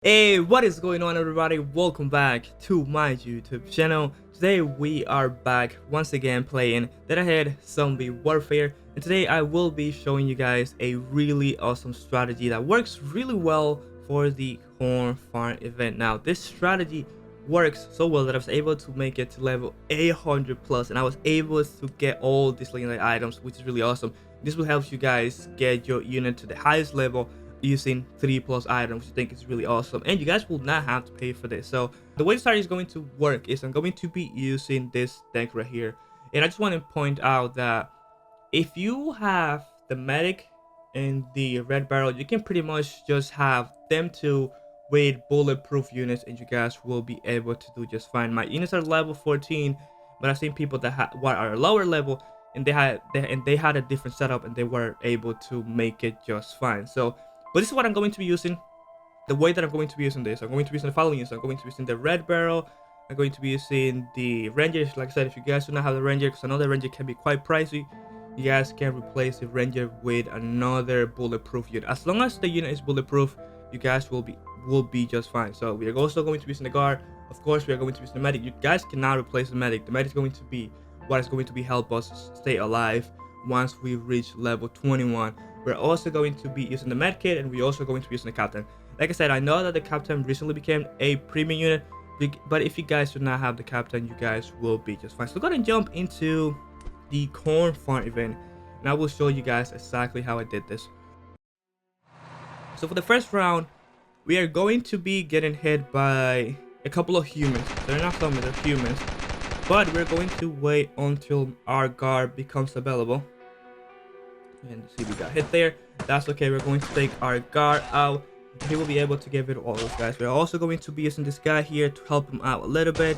Hey, what is going on, everybody? Welcome back to my YouTube channel. Today we are back once again playing Dead Ahead Zombie Warfare, and today I will be showing you guys a really awesome strategy that works really well for the corn farm event. Now this strategy works so well that I was able to make it to level 800 plus, and I was able to get all these legendary items, which is really awesome. This will help you guys get your unit to the highest level using 3+ items, which I think is really awesome, and you guys will not have to pay for this. So the way the strategy is going to work is I'm going to be using this deck right here, and I just want to point out that if you have the medic and the red barrel, you can pretty much just have them two with bulletproof units, and you guys will be able to do just fine. My units are level 14, but I've seen people that are lower level, and they had a different setup, and they were able to make it just fine. So but this is what I'm going to be using. The way that I'm going to be using this, I'm going to be using the following units. I'm going to be using the red barrel. I'm going to be using the ranger. Like I said, if you guys do not have the ranger, because I know the ranger can be quite pricey, you guys can replace the ranger with another bulletproof unit. As long as the unit is bulletproof, you guys will be just fine. So we are also going to be using the guard. Of course, we are going to be using the medic. You guys cannot replace the medic. The medic is going to be what is going to be help us stay alive once we reach level 21. We're also going to be using the med kit, and we're also going to be using the captain. Like I said, I know that the captain recently became a premium unit, but if you guys do not have the captain, you guys will be just fine. So go ahead and jump into the corn farm event, and I will show you guys exactly how I did this. So for the first round, we are going to be getting hit by a couple of humans. They're not zombies, they're humans, but we're going to wait until our guard becomes available. And see, we got hit there. That's okay. We're going to take our guard out. He will be able to get rid of all those guys. We're also going to be using this guy here to help him out a little bit,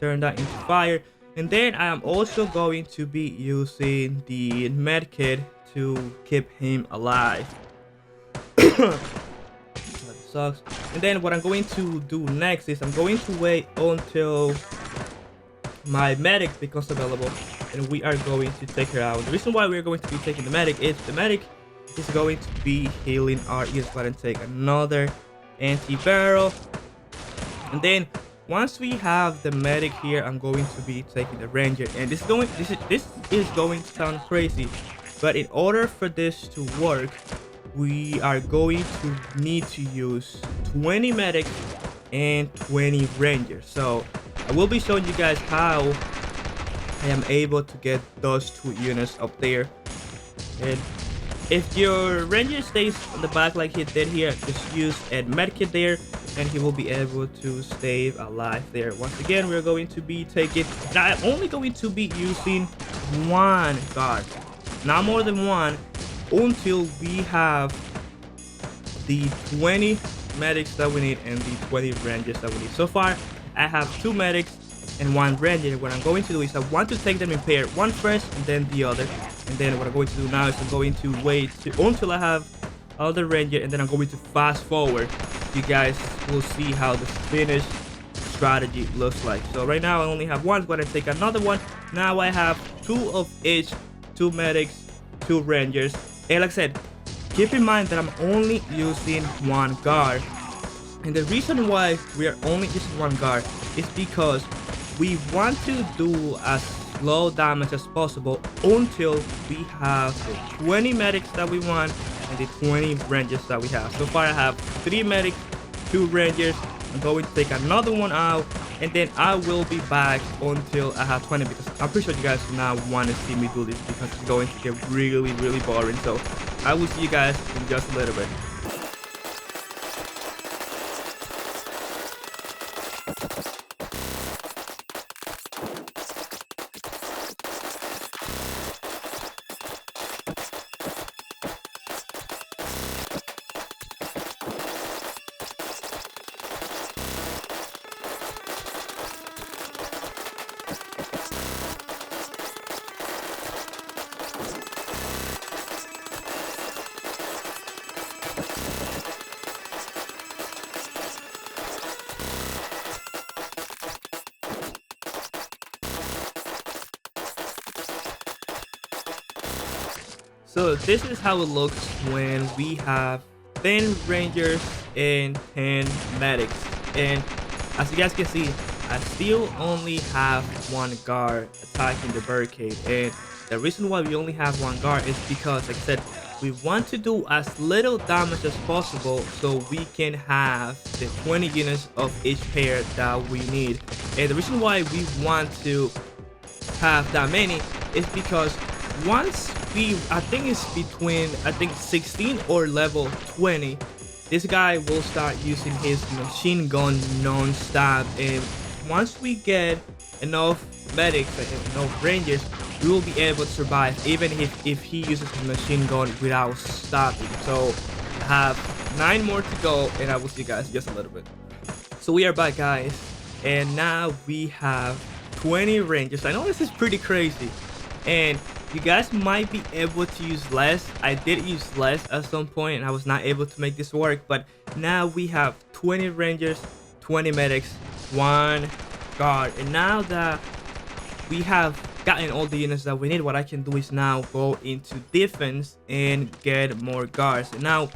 turn that into fire. And then I am also going to be using the med kit to keep him alive. That sucks. And then what I'm going to do next is I'm going to wait until my medic becomes available, and we are going to take her out. The reason why we're going to be taking the medic is the medic is going to be healing our ears. Go ahead and take another anti-barrel, and then once we have the medic here, I'm going to be taking the ranger. And this is going to sound crazy, but in order for this to work, we are going to need to use 20 medics and 20 rangers. So I will be showing you guys how I am able to get those two units up there. And if your ranger stays on the back like he did here, just use a medkit there, and he will be able to stay alive there. Once again, we're going to be taking, I'm only going to be using one guard, not more than one, until we have the 20 medics that we need and the 20 rangers that we need. So far I have 2 medics and 1 ranger. What I'm going to do is I want to take them in pair, one first and then the other. And then what I'm going to do now is I'm going to wait until I have other ranger, and then I'm going to fast forward. You guys will see how the finished strategy looks like. So right now I only have one. Go ahead and take another one. Now I have 2 of each, 2 medics, 2 rangers. And like I said, keep in mind that I'm only using 1 guard. And the reason why we are only using 1 guard is because we want to do as low damage as possible until we have the 20 medics that we want and the 20 rangers that we have. So far I have 3 medics, 2 rangers. I'm going to take another one out, and then I will be back until I have 20, because I'm pretty sure you guys do not want to see me do this because it's going to get really boring. So I will see you guys in just a little bit. So this is how it looks when we have 10 rangers and 10 medics. And as you guys can see, I still only have one guard attacking the barricade. And the reason why we only have one guard is because, like I said, we want to do as little damage as possible so we can have the 20 units of each pair that we need. And the reason why we want to have that many is because once I think it's between 16 or level 20, this guy will start using his machine gun non-stop, and once we get enough medics and enough rangers, we will be able to survive even if he uses his machine gun without stopping. So I have 9 more to go, and I will see you guys in just a little bit. So we are back, guys, and now we have 20 rangers. I know this is pretty crazy, and you guys might be able to use less. I did use less at some point and I was not able to make this work, but now we have 20 rangers, 20 medics, 1 guard. And now that we have gotten all the units that we need, what I can do is now go into defense and get more guards. And now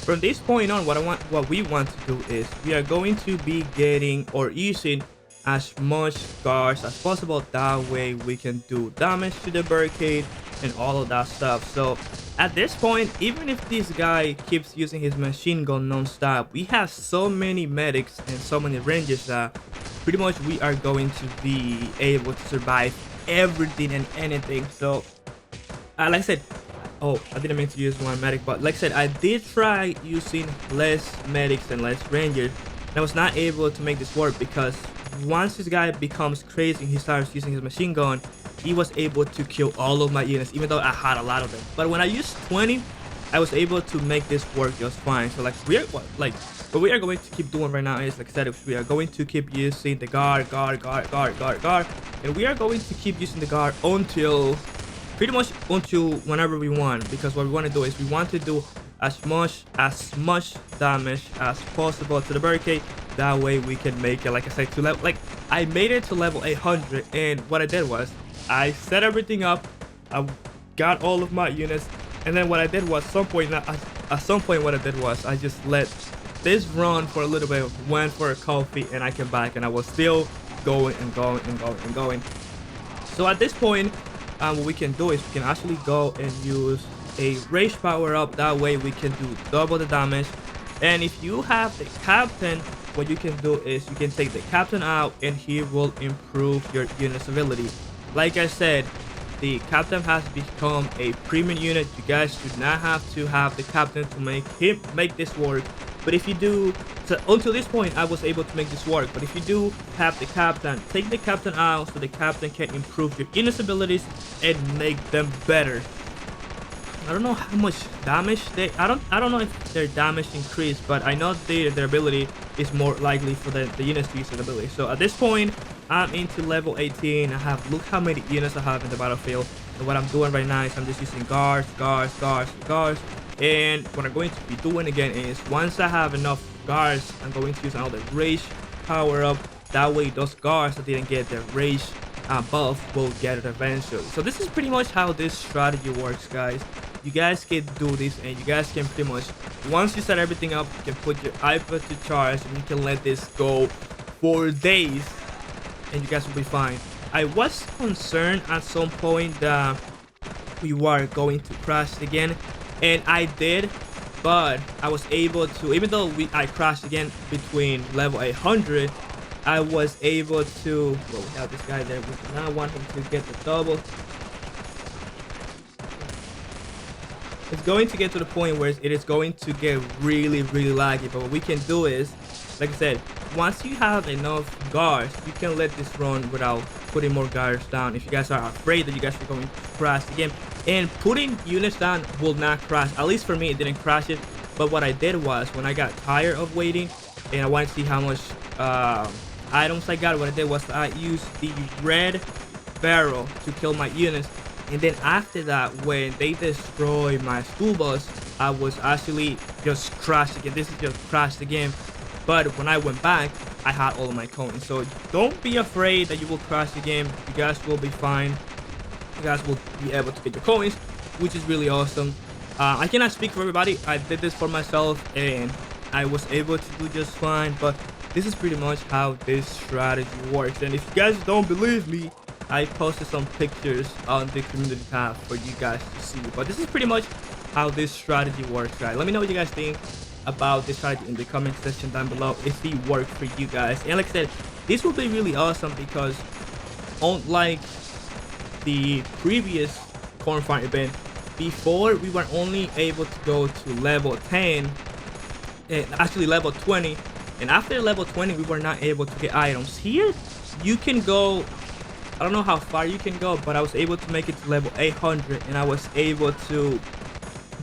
from this point on, what we want to do is we are going to be getting or using as much guards as possible. That way we can do damage to the barricade and all of that stuff. So at this point, even if this guy keeps using his machine gun non-stop, we have so many medics and so many rangers that pretty much we are going to be able to survive everything and anything. So like I said, oh, I didn't mean to use one medic, but like I said, I did try using less medics and less rangers, and I was not able to make this work because once this guy becomes crazy and he starts using his machine gun, he was able to kill all of my units, even though I had a lot of them. But when I used 20, I was able to make this work just fine. So like what we are going to keep doing right now is, like I said, we are going to keep using the guard, and we are going to keep using the guard until pretty much until whenever we want, because what we want to do is we want to do as much damage as possible to the barricade. That way we can make it, like I said, to level, like I made it to level 800, and what I did was I set everything up, I got all of my units, and then what I did was at some point what I did was I just let this run for a little bit, went for a coffee, and I came back and I was still going and going and going and going. So at this point, what we can do is we can actually go and use a rage power up. That way we can do double the damage. And if you have the captain, what you can do is you can take the captain out and he will improve your unit's ability. Like I said, the captain has become a premium unit. You guys do not have to have the captain to make this work. But if you do, so until this point I was able to make this work, but if you do have the captain, take the captain out so the captain can improve your unit's abilities and make them better. I don't know how much damage I don't know if their damage increased, but I know their ability is more likely for the units to use their ability. So at this point I'm into level 18. I have, look how many units I have in the battlefield, and what I'm doing right now is I'm just using guards. And what I'm going to be doing again is once I have enough guards, I'm going to use another rage power up. That way those guards that didn't get their rage buff will get it eventually. So this is pretty much how this strategy works, guys. You guys can do this, and you guys can pretty much, once you set everything up, you can put your iPad to charge and you can let this go for days and you guys will be fine. I was concerned at some point that we were going to crash again, and I did, but I was able to, even though I crashed again between level 800, I was able to, well, we have this guy there, we do not want him to get the double. It's going to get to the point where it is going to get really laggy, but what we can do is, like I said, once you have enough guards, you can let this run without putting more guards down. If you guys are afraid that you guys are going to crash the game, and putting units down will not crash, at least for me it didn't crash it. But what I did was, when I got tired of waiting and I wanted to see how much items I got, what I did was I used the red barrel to kill my units. And then after that, when they destroyed my school bus, I was actually just crashed again. This is just crashed again. But when I went back, I had all of my coins. So don't be afraid that you will crash the game. You guys will be fine. You guys will be able to get your coins, which is really awesome. I cannot speak for everybody. I did this for myself, and I was able to do just fine. But this is pretty much how this strategy works. And if you guys don't believe me, I posted some pictures on the community tab for you guys to see. But this is pretty much how this strategy works, guys. Let me know what you guys think about this strategy in the comment section down below if it worked for you guys. And like I said, this will be really awesome because unlike the previous corn farm event, before we were only able to go to level 10 and actually level 20, and after level 20 we were not able to get items. Here you can go, I don't know how far you can go, but I was able to make it to level 800 and I was able to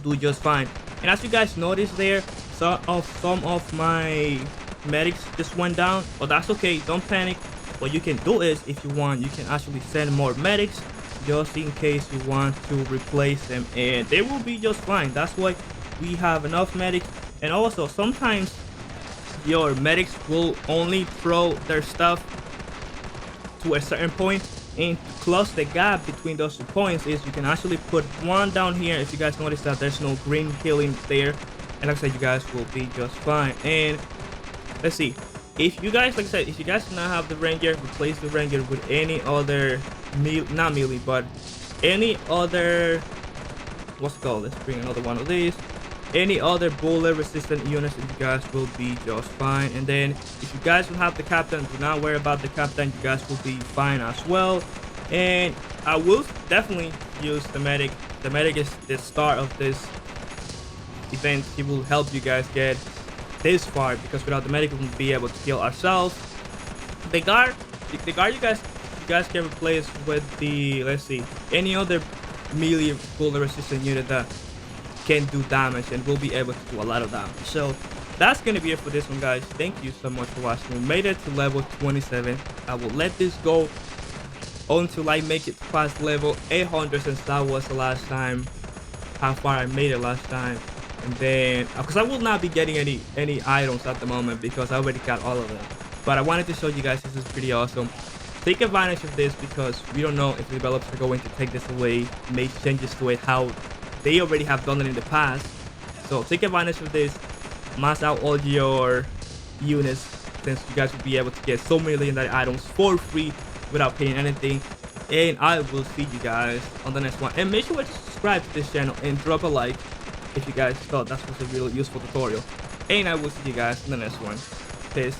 do just fine. And as you guys noticed there, some of my medics just went down, but that's okay, don't panic. What you can do is, if you want, you can actually send more medics just in case you want to replace them, and they will be just fine. That's why we have enough medics. And also sometimes your medics will only throw their stuff to a certain point, and to close the gap between those 2 points is you can actually put one down here. If you guys notice that there's no green healing there, and like I said, you guys will be just fine. And let's see, if you guys, like I said, if you guys do not have the ranger, replace the ranger with any other not melee, but any other, what's it called, let's bring another one of these, any other bullet resistant units, and you guys will be just fine. And then if you guys don't have the captain, do not worry about the captain, you guys will be fine as well. And I will definitely use the medic. The medic is the start of this event. He will help you guys get this far, because without the medic we won't be able to heal ourselves. The guard you guys can replace with the, let's see, any other melee bullet resistant unit that can do damage and will be able to do a lot of damage. So that's gonna be it for this one, guys. Thank you so much for watching. We made it to level 27. I will let this go until I make it past level 800, since that was the last time how far I made it last time. And then because I will not be getting any items at the moment because I already got all of them, but I wanted to show you guys this is pretty awesome. Take advantage of this because we don't know if the developers are going to take this away, make changes to it, how they already have done it in the past. So take advantage of this, mass out all your units, since you guys will be able to get so many legendary items for free without paying anything. And I will see you guys on the next one, and make sure to subscribe to this channel and drop a like if you guys thought that was a really useful tutorial. And I will see you guys in the next one. Peace.